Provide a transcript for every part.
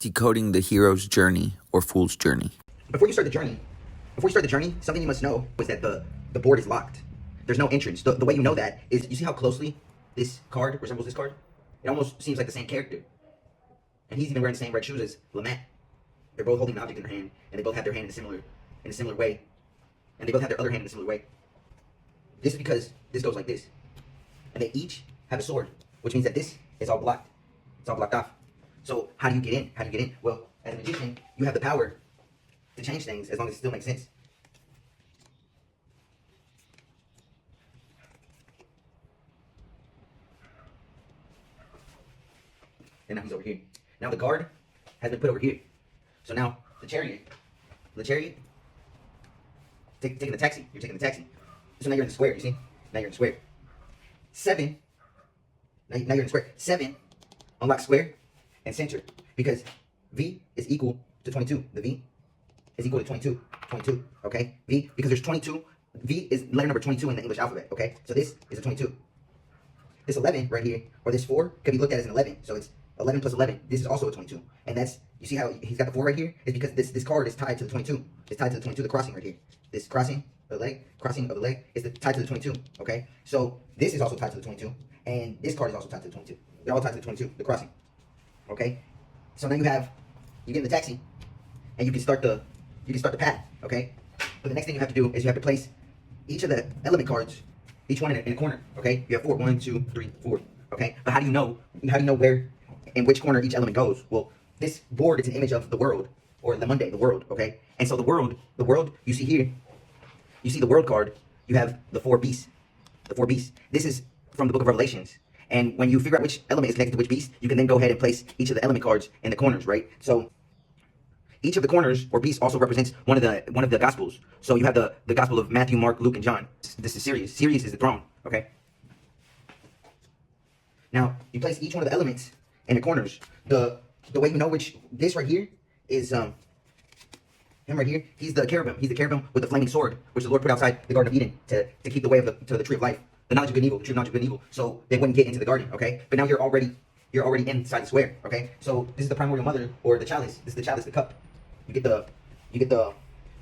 Decoding the hero's journey or fool's journey. Before you start the journey, something you must know is that the board is locked. There's no entrance. The way you know that is, you see how closely this card resembles this card? It almost seems like the same character. And he's even wearing the same red shoes as Lamette. They're both holding an object in their hand, and they both have their hand in a similar way. And they both have their other hand in a similar way. This is because this goes like this. And they each have a sword, which means that this is all blocked. It's all blocked off. So how do you get in? How do you get in? Well, as a magician, you have the power to change things as long as it still makes sense. And now he's over here. Now the guard has been put over here. So now the chariot, taking the taxi. You're taking the taxi. So now you're in the square, you see? Now you're in the square. 7, now you're in the square. 7 unlocks square and center, because V is equal to 22. The V is equal to 22. 22, okay? V, because there's 22. V is letter number 22 in the English alphabet, okay? So this is a 22. This 11 right here, or this 4, could be looked at as an 11. So it's 11 plus 11. This is also a 22. And that's, you see how he's got the 4 right here? It's because this card is tied to the 22. It's tied to the 22, the crossing right here. This crossing of the leg is tied to the 22, okay? So this is also tied to the 22, and this card is also tied to the 22. They're all tied to the 22, the crossing, okay? So now you get in the taxi, and you can start the path, okay? But the next thing you have to do is you have to place each of the element cards, each one in a corner, okay? You have 4, 1, 2, 3, 4, okay? But how do you know where, in which corner each element goes? Well, this board is an image of the world, or the Monday, the world, okay? And so the world, you see here, you see the world card, you have the 4 beasts, This is from the book of Revelations. And when you figure out which element is connected to which beast, you can then go ahead and place each of the element cards in the corners, right? So each of the corners or beasts also represents one of the gospels. So you have the gospel of Matthew, Mark, Luke, and John. This is Sirius. Sirius is the throne, okay? Now, you place each one of the elements in the corners. The way you know which, this right here is him right here. He's the cherubim. He's the cherubim with the flaming sword, which the Lord put outside the Garden of Eden to keep the way to the tree of life, the knowledge of good and evil, the tree of knowledge of good and evil, so they wouldn't get into the garden, okay? But now you're already inside the square, okay? So this is the primordial mother, or the chalice. This is the chalice, the cup. You get the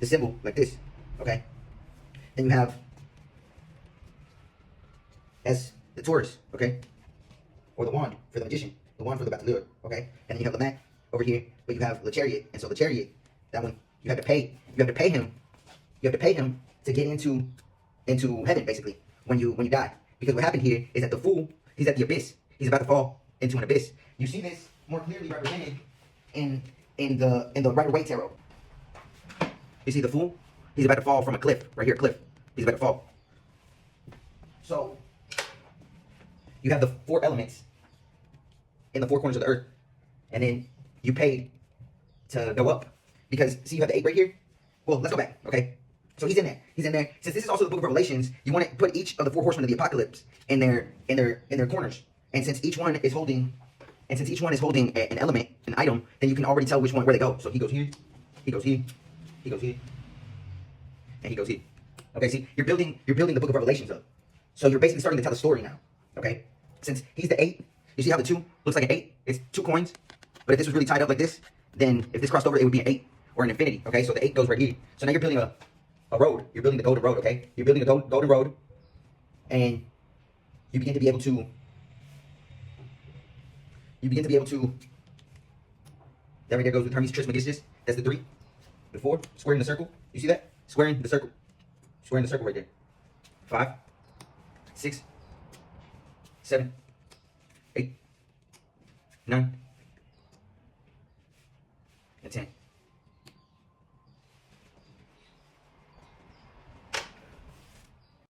symbol like this, okay? Then you have as the Taurus, okay? Or the wand for the magician, the wand for the battalion, okay? And then you have the mat over here, but you have the chariot. And so the chariot, that one, you have to pay him to get into heaven, basically, when you die. Because what happened here is that the fool, he's at the abyss. He's about to fall into an abyss. You see this more clearly represented in the Rider-Waite tarot. You see the fool? He's about to fall from a cliff, right here, cliff. He's about to fall. So you have the 4 elements in the 4 corners of the earth, and then you pay to go up. Because, see, you have the 8 right here? Well, let's go back, okay? So he's in there. Since this is also the book of Revelations, you want to put each of the 4 horsemen of the apocalypse in their corners. And since each one is holding an element, an item, then you can already tell where they go. So he goes here, he goes here, he goes here, and he goes here. Okay, see, you're building the book of Revelations up. So you're basically starting to tell the story now. Okay? Since he's the 8, you see how the 2 looks like an 8? It's 2 coins. But if this was really tied up like this, then if this crossed over, it would be an 8 or an infinity. Okay, so the 8 goes right here. So now you're building a road. You're building the golden road, okay? You're building a golden road, and you begin to be able to that right there goes with Hermes Trismegistus. That's the 3. The 4, square in the circle. You see that? Square in the circle. Square in the circle right there. 5, 6, 7, 8, 9, and 10.